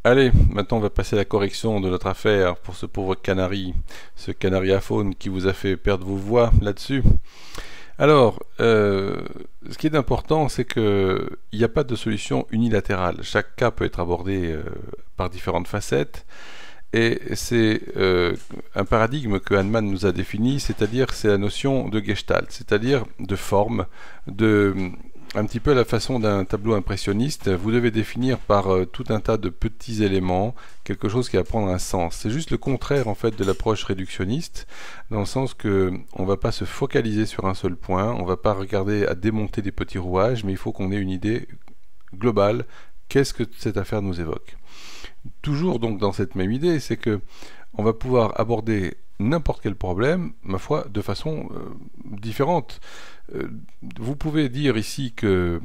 Allez, maintenant on va passer à la correction de notre affaire pour ce pauvre canari, ce canari aphone qui vous a fait perdre vos voix là-dessus. Alors, ce qui est important, c'est que il n'y a pas de solution unilatérale. Chaque cas peut être abordé par différentes facettes. Et c'est un paradigme que Hahnemann nous a défini, c'est-à-dire c'est la notion de gestalt, c'est-à-dire de forme, un petit peu à la façon d'un tableau impressionniste. Vous devez définir par tout un tas de petits éléments quelque chose qui va prendre un sens. C'est juste le contraire en fait de l'approche réductionniste, dans le sens que on ne va pas se focaliser sur un seul point, on ne va pas regarder à démonter des petits rouages, mais il faut qu'on ait une idée globale. Qu'est-ce que cette affaire nous évoque? Toujours donc dans cette même idée, c'est que on va pouvoir aborder n'importe quel problème, ma foi, de façon différente. Vous pouvez dire ici que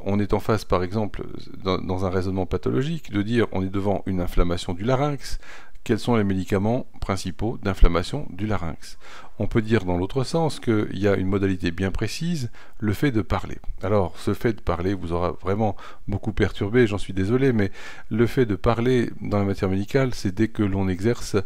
on est en face, par exemple, dans un raisonnement pathologique, de dire on est devant une inflammation du larynx. Quels sont les médicaments principaux d'inflammation du larynx? On peut dire dans l'autre sens qu'il y a une modalité bien précise, le fait de parler. Alors, ce fait de parler vous aura vraiment beaucoup perturbé, j'en suis désolé, mais le fait de parler dans la matière médicale, c'est dès que l'on exerce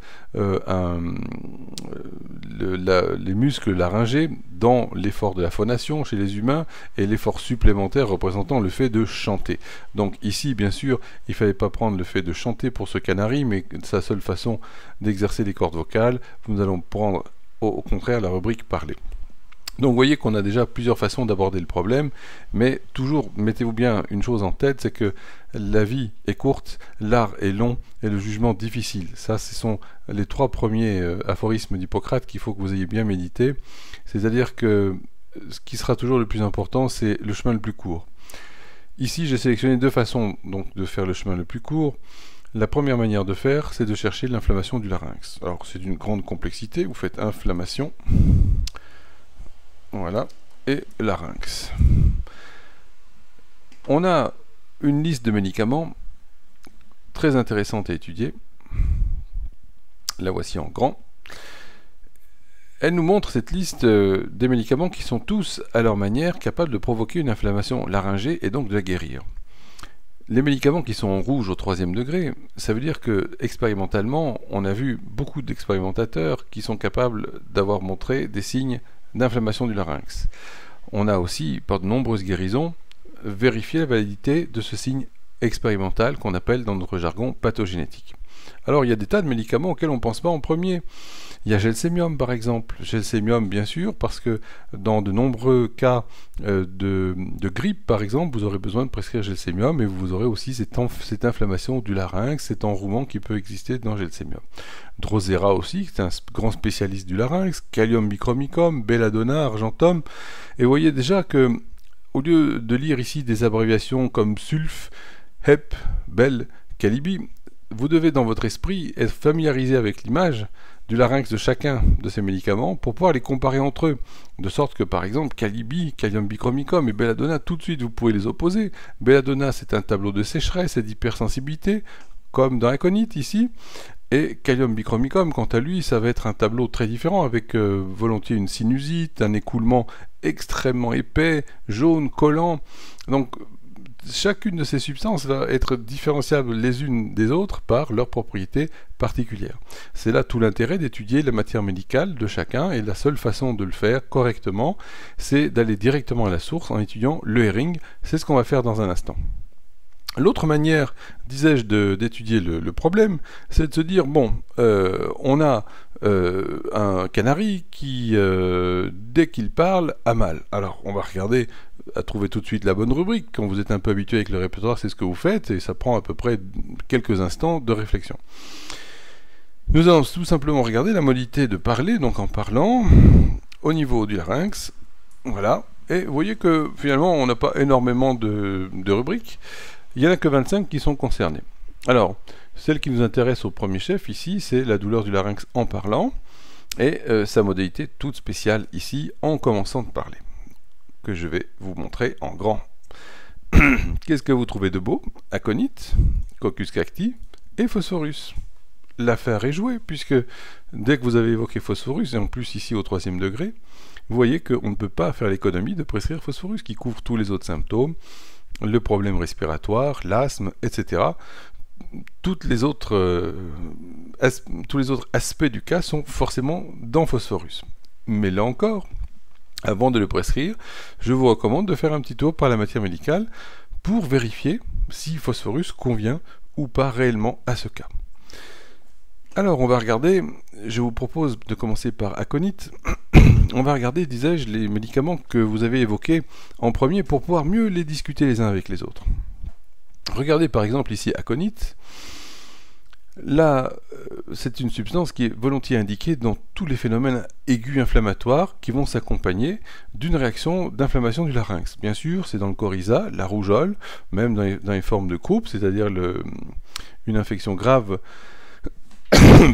les muscles laryngés dans l'effort de la phonation chez les humains et l'effort supplémentaire représentant le fait de chanter. Donc ici, bien sûr, il ne fallait pas prendre le fait de chanter pour ce canari, mais sa seule façon d'exercer les cordes vocales. Nous allons prendre au contraire la rubrique parler. Donc vous voyez qu'on a déjà plusieurs façons d'aborder le problème, mais toujours mettez-vous bien une chose en tête, c'est que la vie est courte, l'art est long et le jugement difficile. Ça, ce sont les trois premiers aphorismes d'Hippocrate qu'il faut que vous ayez bien médité. C'est-à-dire que ce qui sera toujours le plus important, c'est le chemin le plus court. Ici, j'ai sélectionné deux façons donc, de faire le chemin le plus court. La première manière de faire, c'est de chercher l'inflammation du larynx. Alors, c'est d'une grande complexité. Vous faites inflammation, voilà, et larynx. On a une liste de médicaments très intéressante à étudier. La voici en grand. Elle nous montre cette liste des médicaments qui sont tous, à leur manière, capables de provoquer une inflammation laryngée et donc de la guérir. Les médicaments qui sont en rouge au 3e degré, ça veut dire que expérimentalement, on a vu beaucoup d'expérimentateurs qui sont capables d'avoir montré des signes d'inflammation du larynx. On a aussi, par de nombreuses guérisons, vérifié la validité de ce signe expérimental qu'on appelle dans notre jargon pathogénétique. Alors il y a des tas de médicaments auxquels on ne pense pas en premier. Il y a Gelsemium par exemple. Gelsemium bien sûr parce que dans de nombreux cas de grippe par exemple, vous aurez besoin de prescrire Gelsemium et vous aurez aussi cette inflammation du larynx, cet enrouement qui peut exister dans Gelsemium. Drosera aussi, c'est un grand spécialiste du larynx, Kalium bichromicum, Belladonna, Argentum. Et vous voyez déjà que au lieu de lire ici des abréviations comme Sulf, Hep, Bel, Calibi, vous devez dans votre esprit être familiarisé avec l'image du larynx de chacun de ces médicaments pour pouvoir les comparer entre eux. De sorte que par exemple Calibi, Kalium bichromicum et Belladonna, tout de suite vous pouvez les opposer. Belladonna c'est un tableau de sécheresse et d'hypersensibilité, comme dans Aconite ici. Et Kalium bichromicum, quant à lui, ça va être un tableau très différent avec volontiers une sinusite, un écoulement extrêmement épais, jaune, collant. Donc chacune de ces substances va être différenciable les unes des autres par leurs propriétés particulières. C'est là tout l'intérêt d'étudier la matière médicale de chacun et la seule façon de le faire correctement, c'est d'aller directement à la source en étudiant le Hering. C'est ce qu'on va faire dans un instant. L'autre manière, disais-je, d'étudier le problème, c'est de se dire, bon, on a un canari qui, dès qu'il parle, a mal. Alors, on va regarder, à trouver tout de suite la bonne rubrique. Quand vous êtes un peu habitué avec le répertoire, c'est ce que vous faites, et ça prend à peu près quelques instants de réflexion. Nous allons tout simplement regarder la modalité de parler, donc en parlant, au niveau du larynx, voilà. Et vous voyez que, finalement, on n'a pas énormément de rubriques. Il n'y en a que 25 qui sont concernées. Alors, celle qui nous intéresse au premier chef ici, c'est la douleur du larynx en parlant, et sa modalité toute spéciale ici, en commençant de parler, que je vais vous montrer en grand. Qu'est-ce que vous trouvez de beau? Aconite, Coccus cacti et Phosphorus. L'affaire est jouée, puisque dès que vous avez évoqué Phosphorus, et en plus ici au 3e degré, vous voyez qu'on ne peut pas faire l'économie de prescrire Phosphorus, qui couvre tous les autres symptômes, le problème respiratoire, l'asthme, etc. tous les autres aspects du cas sont forcément dans Phosphorus. Mais là encore, avant de le prescrire, je vous recommande de faire un petit tour par la matière médicale pour vérifier si Phosphorus convient ou pas réellement à ce cas. Alors on va regarder, je vous propose de commencer par aconite. On va regarder, disais-je, les médicaments que vous avez évoqués en premier pour pouvoir mieux les discuter les uns avec les autres. Regardez par exemple ici aconite. Là, c'est une substance qui est volontiers indiquée dans tous les phénomènes aigus inflammatoires qui vont s'accompagner d'une réaction d'inflammation du larynx. Bien sûr, c'est dans le coryza, la rougeole, même dans les formes de croup, c'est-à-dire une infection grave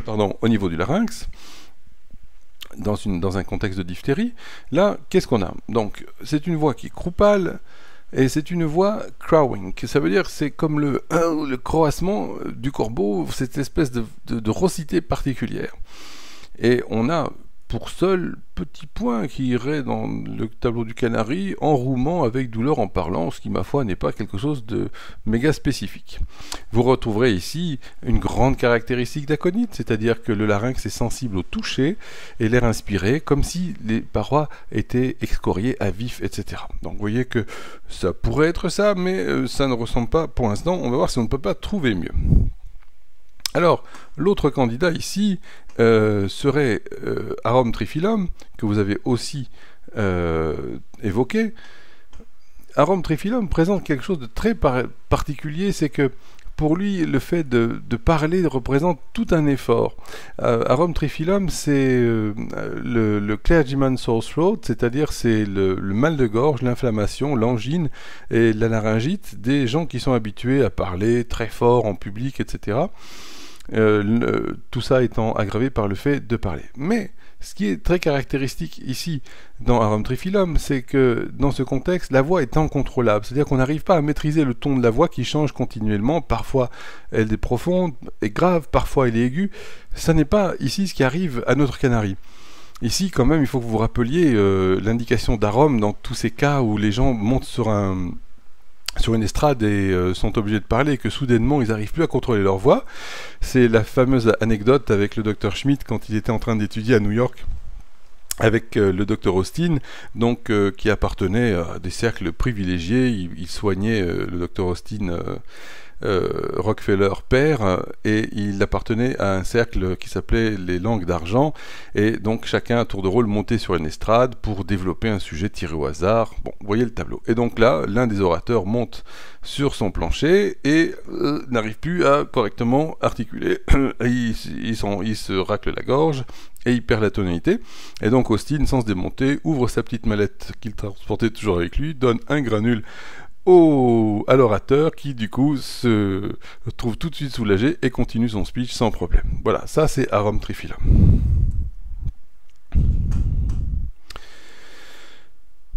pardon, au niveau du larynx, dans un contexte de diphtérie. Là, qu'est-ce qu'on a? Donc, c'est une voix qui est croupale, et c'est une voix crowing. Ça veut dire c'est comme le croassement du corbeau, cette espèce de raucité particulière. Et on a pour seul petit point qui irait dans le tableau du canari, enrouement avec douleur en parlant, ce qui ma foi n'est pas quelque chose de méga spécifique. Vous retrouverez ici une grande caractéristique d'aconite, c'est-à-dire que le larynx est sensible au toucher et l'air inspiré, comme si les parois étaient excoriées à vif, etc. Donc vous voyez que ça pourrait être ça, mais ça ne ressemble pas pour l'instant. On va voir si on ne peut pas trouver mieux. Alors, l'autre candidat ici serait Arum trifilum, que vous avez aussi évoqué. Arum trifilum présente quelque chose de très particulier, c'est que pour lui, le fait de parler représente tout un effort. Arum trifilum, c'est le clergyman's sore throat, c'est-à-dire c'est le mal de gorge, l'inflammation, l'angine et la laryngite des gens qui sont habitués à parler très fort en public, etc. Tout ça étant aggravé par le fait de parler. Mais ce qui est très caractéristique ici dans Arum trifilum, c'est que dans ce contexte, la voix est incontrôlable. C'est-à-dire qu'on n'arrive pas à maîtriser le ton de la voix qui change continuellement. Parfois, elle est profonde et grave, parfois elle est aiguë. Ça n'est pas ici ce qui arrive à notre canari. Ici, quand même, il faut que vous vous rappeliez l'indication d'Arum dans tous ces cas où les gens montent sur une estrade et sont obligés de parler et que soudainement ils n'arrivent plus à contrôler leur voix. C'est la fameuse anecdote avec le Dr Schmidt quand il était en train d'étudier à New York avec le Dr Austin, donc qui appartenait à des cercles privilégiés. Il soignait le Dr Austin Rockefeller père, et il appartenait à un cercle qui s'appelait les Langues d'Argent, et donc chacun à tour de rôle montait sur une estrade pour développer un sujet tiré au hasard. Bon, vous voyez le tableau. Et donc là, l'un des orateurs monte sur son plancher et n'arrive plus à correctement articuler. Il se racle la gorge et il perd la tonalité. Et donc Austin, sans se démonter, ouvre sa petite mallette qu'il transportait toujours avec lui, donne un granule à l'orateur qui du coup se trouve tout de suite soulagé et continue son speech sans problème. Voilà, ça c'est Arum trifilum.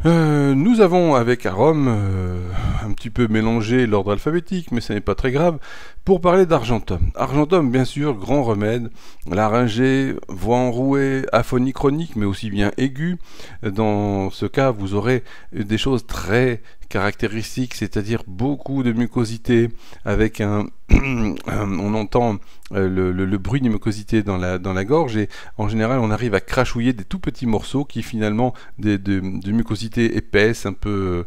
Nous avons avec Arum un petit peu mélangé l'ordre alphabétique, mais ce n'est pas très grave, pour parler d'Argentum. Argentum, bien sûr, grand remède, laryngée, voix enrouée, aphonie chronique, mais aussi bien aiguë. Dans ce cas, vous aurez des choses très caractéristiques, c'est-à-dire beaucoup de mucosité, avec on entend le bruit de mucosité dans la gorge, et en général on arrive à crachouiller des tout petits morceaux qui finalement de mucosité épaisse, un peu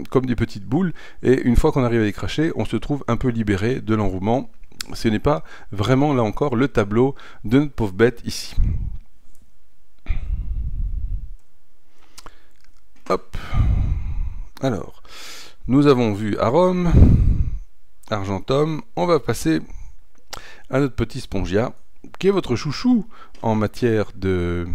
comme des petites boules, et une fois qu'on arrive à les cracher, on se trouve un peu libéré de l'enrouement. Ce n'est pas vraiment là encore le tableau de notre pauvre bête ici. Hop. Alors, nous avons vu Arum, Argentum, on va passer à notre petit Spongia, qui est votre chouchou en matière de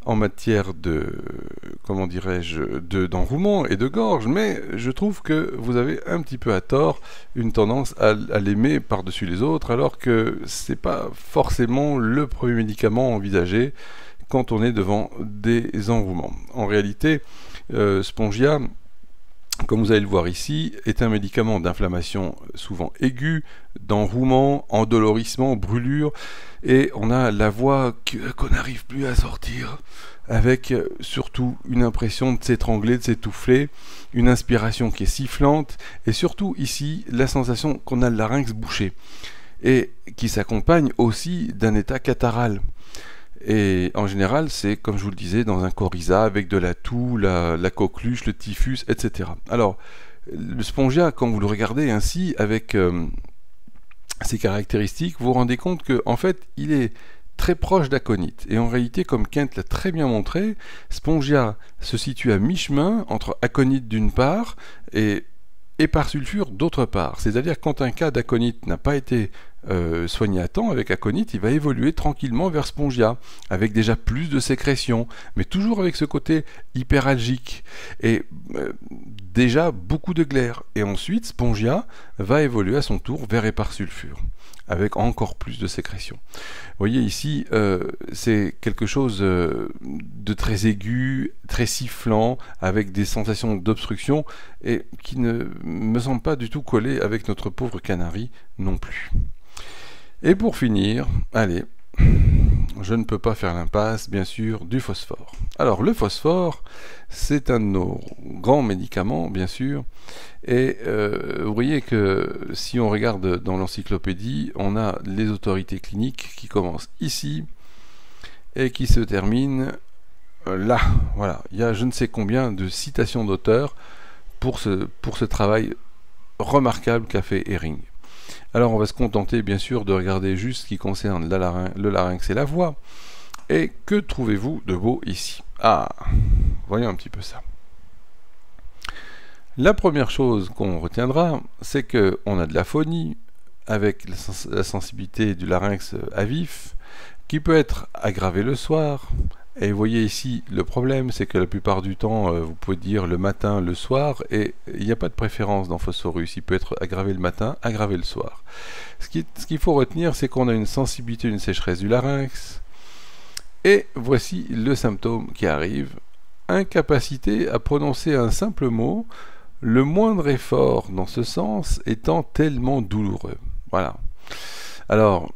comment dirais-je, d'enrouement et de gorge, mais je trouve que vous avez un petit peu à tort une tendance à l'aimer par-dessus les autres, alors que c'est pas forcément le premier médicament envisagé quand on est devant des enrouements. En réalité, Spongia comme vous allez le voir ici, est un médicament d'inflammation souvent aiguë, d'enrouement, endolorissement, brûlure, et on a la voix qu'on n'arrive plus à sortir, avec surtout une impression de s'étrangler, de s'étouffer, une inspiration qui est sifflante, et surtout ici, la sensation qu'on a le larynx bouché, et qui s'accompagne aussi d'un état catharal. Et en général, c'est, comme je vous le disais, dans un coryza avec de la toux, la coqueluche, le typhus, etc. Alors, le spongia, quand vous le regardez ainsi, avec ses caractéristiques, vous vous rendez compte qu'en fait, il est très proche d'aconite. Et en réalité, comme Kent l'a très bien montré, spongia se situe à mi-chemin entre aconite d'une part et éparsulfure d'autre part. C'est-à-dire quand un cas d'aconite n'a pas été soigné à temps avec aconite, il va évoluer tranquillement vers spongia, avec déjà plus de sécrétion, mais toujours avec ce côté hyperalgique, et déjà beaucoup de glaire. Et ensuite, spongia va évoluer à son tour vers éparsulfure, avec encore plus de sécrétion. Vous voyez ici, c'est quelque chose de très aigu, très sifflant, avec des sensations d'obstruction, et qui ne me semble pas du tout coller avec notre pauvre canari non plus. Et pour finir, allez, je ne peux pas faire l'impasse, bien sûr, du phosphore. Alors, le phosphore, c'est un de nos grands médicaments, bien sûr, et vous voyez que si on regarde dans l'encyclopédie, on a les autorités cliniques qui commencent ici et qui se terminent là. Voilà, il y a je ne sais combien de citations d'auteurs pour ce travail remarquable qu'a fait Hering. Alors on va se contenter bien sûr de regarder juste ce qui concerne le larynx et la voix. Et que trouvez-vous de beau ici? Ah, voyons un petit peu ça. La première chose qu'on retiendra, c'est qu'on a de l'aphonie avec la sensibilité du larynx à vif, qui peut être aggravée le soir. Et vous voyez ici, le problème, c'est que la plupart du temps, vous pouvez dire le matin, le soir, et il n'y a pas de préférence dans Phosphorus. Il peut être aggravé le matin, aggravé le soir. Ce qu'il faut retenir, c'est qu'on a une sensibilité, une sécheresse du larynx. Et voici le symptôme qui arrive. Incapacité à prononcer un simple mot, le moindre effort dans ce sens étant tellement douloureux. Voilà. Alors,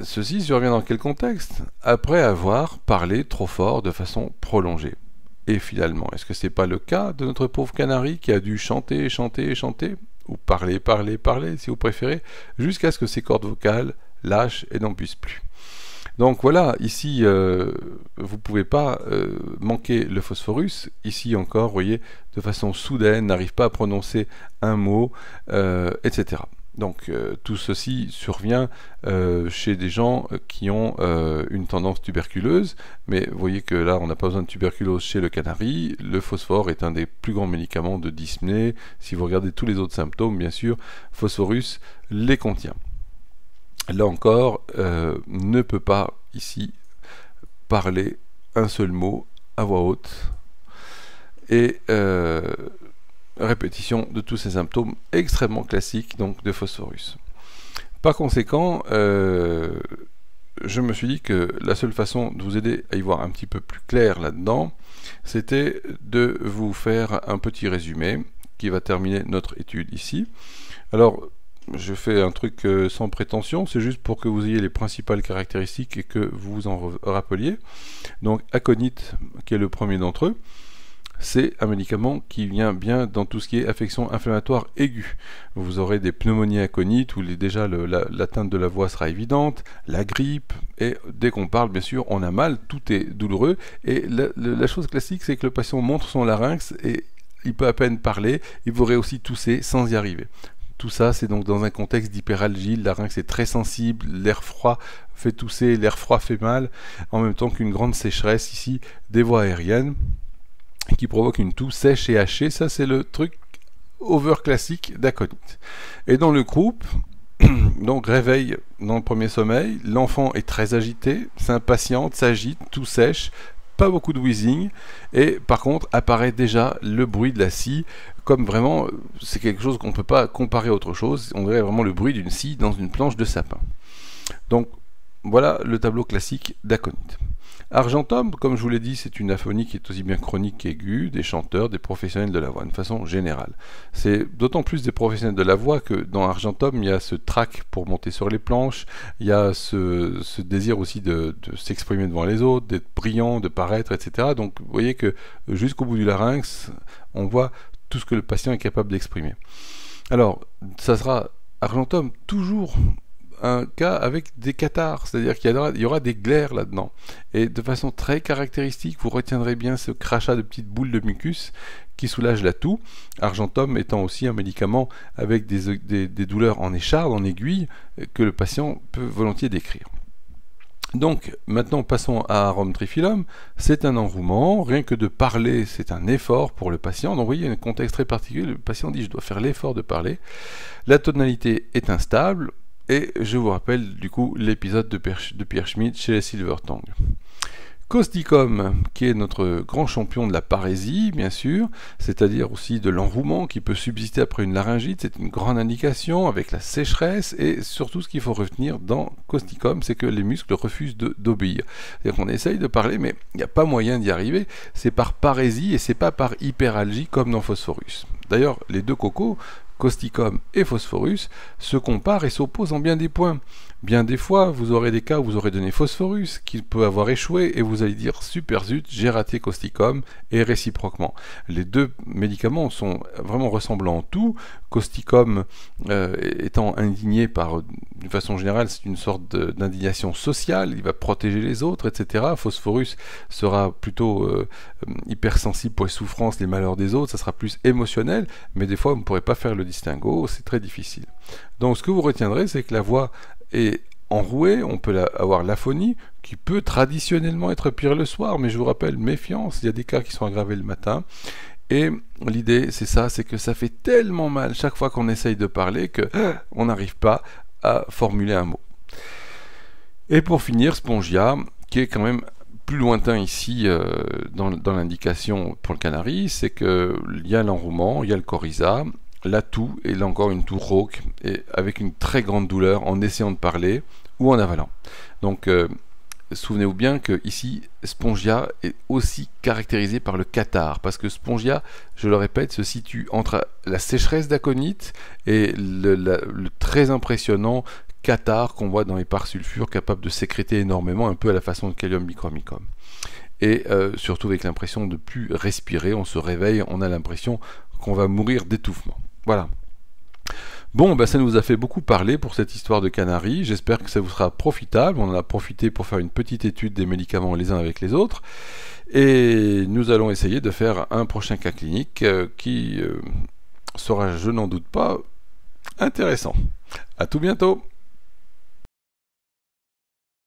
ceci survient dans quel contexte? Après avoir parlé trop fort de façon prolongée. Et finalement, est-ce que c'est pas le cas de notre pauvre canari qui a dû chanter, chanter, chanter, ou parler, parler, parler, si vous préférez, jusqu'à ce que ses cordes vocales lâchent et n'en puissent plus. Donc voilà, ici, vous ne pouvez pas manquer le phosphorus. Ici encore, vous voyez, de façon soudaine, n'arrive pas à prononcer un mot, etc. Donc tout ceci survient chez des gens qui ont une tendance tuberculeuse, mais vous voyez que là on n'a pas besoin de tuberculose chez le canari. Le phosphore est un des plus grands médicaments de dyspnée. Si vous regardez tous les autres symptômes, bien sûr, Phosphorus les contient. Là encore, ne peut pas ici parler un seul mot à voix haute, et répétition de tous ces symptômes extrêmement classiques donc de Phosphorus. Par conséquent, je me suis dit que la seule façon de vous aider à y voir un petit peu plus clair là-dedans, c'était de vous faire un petit résumé qui va terminer notre étude ici. Alors, je fais un truc sans prétention, c'est juste pour que vous ayez les principales caractéristiques et que vous vous en rappeliez. Donc, aconite, qui est le premier d'entre eux, c'est un médicament qui vient bien dans tout ce qui est affection inflammatoire aiguë. Vous aurez des pneumonies aconites où déjà l'atteinte de la voix sera évidente, la grippe, et dès qu'on parle, bien sûr, on a mal, tout est douloureux. Et la chose classique, c'est que le patient montre son larynx et il peut à peine parler, il pourrait aussi tousser sans y arriver. Tout ça, c'est donc dans un contexte d'hyperalgie, le larynx est très sensible, l'air froid fait tousser, l'air froid fait mal, en même temps qu'une grande sécheresse ici des voies aériennes, qui provoque une toux sèche et hachée. Ça, c'est le truc over classique d'aconite. Et dans le groupe, donc réveil dans le premier sommeil, l'enfant est très agité, s'impatiente, s'agite, tout sèche, pas beaucoup de wheezing, et par contre apparaît déjà le bruit de la scie, comme vraiment, c'est quelque chose qu'on ne peut pas comparer à autre chose, on dirait vraiment le bruit d'une scie dans une planche de sapin. Donc voilà le tableau classique d'aconite. Argentum, comme je vous l'ai dit, c'est une aphonie qui est aussi bien chronique qu'aiguë, des chanteurs, des professionnels de la voix, de façon générale. C'est d'autant plus des professionnels de la voix que dans Argentum, il y a ce trac pour monter sur les planches, il y a ce désir aussi de s'exprimer devant les autres, d'être brillant, de paraître, etc. Donc vous voyez que jusqu'au bout du larynx, on voit tout ce que le patient est capable d'exprimer. Alors, ça sera Argentum toujours un cas avec des cathars, c'est-à-dire qu'il y aura des glaires là-dedans. Et de façon très caractéristique, vous retiendrez bien ce crachat de petites boules de mucus qui soulage la toux. Argentum étant aussi un médicament avec des douleurs en écharde, en aiguille, que le patient peut volontiers décrire. Donc, maintenant, passons à Arum trifilum. C'est un enrouement. Rien que de parler, c'est un effort pour le patient. Donc, vous voyez, il y a un contexte très particulier. Le patient dit, je dois faire l'effort de parler. La tonalité est instable. Et je vous rappelle, du coup, l'épisode de Pierre Schmidt chez les Silvertongue. Causticum, qui est notre grand champion de la parésie, bien sûr, c'est-à-dire aussi de l'enrouement qui peut subsister après une laryngite, c'est une grande indication avec la sécheresse, et surtout ce qu'il faut retenir dans Causticum, c'est que les muscles refusent d'obéir. C'est-à-dire qu'on essaye de parler, mais il n'y a pas moyen d'y arriver, c'est par parésie et c'est pas par hyperalgie comme dans Phosphorus. D'ailleurs, les deux cocos, Causticum et Phosphorus, se comparent et s'opposent en bien des points. Bien des fois, vous aurez des cas où vous aurez donné Phosphorus, qui peut avoir échoué, et vous allez dire super zut, j'ai raté Causticum, et réciproquement. Les deux médicaments sont vraiment ressemblants en tout. Causticum étant indigné par, d'une façon générale, c'est une sorte d'indignation sociale, il va protéger les autres, etc. Phosphorus sera plutôt hypersensible pour les souffrances, les malheurs des autres, ça sera plus émotionnel, mais des fois vous ne pourrez pas faire le distinguo, c'est très difficile. Donc ce que vous retiendrez, c'est que la voix est enrouée, on peut avoir l'aphonie, qui peut traditionnellement être pire le soir, mais je vous rappelle, méfiance, il y a des cas qui sont aggravés le matin, et l'idée c'est ça, c'est que ça fait tellement mal chaque fois qu'on essaye de parler que on n'arrive pas à formuler un mot. Et pour finir, Spongia, qui est quand même plus lointain ici dans l'indication pour le canari, c'est qu'il y a l'enrouement, il y a le coryza, la toux, et là encore une toux rauque, et avec une très grande douleur en essayant de parler ou en avalant. Donc souvenez-vous bien que ici Spongia est aussi caractérisé par le cathare, parce que Spongia, je le répète, se situe entre la sécheresse d'aconite et le très impressionnant cathare qu'on voit dans les parasulfures, capable de sécréter énormément, un peu à la façon de Kalium micromycum. Et surtout avec l'impression de ne plus respirer, on se réveille, on a l'impression qu'on va mourir d'étouffement. Voilà. Bon, ben ça nous a fait beaucoup parler pour cette histoire de canari. J'espère que ça vous sera profitable. On en a profité pour faire une petite étude des médicaments les uns avec les autres. Et nous allons essayer de faire un prochain cas clinique qui sera, je n'en doute pas, intéressant. À tout bientôt.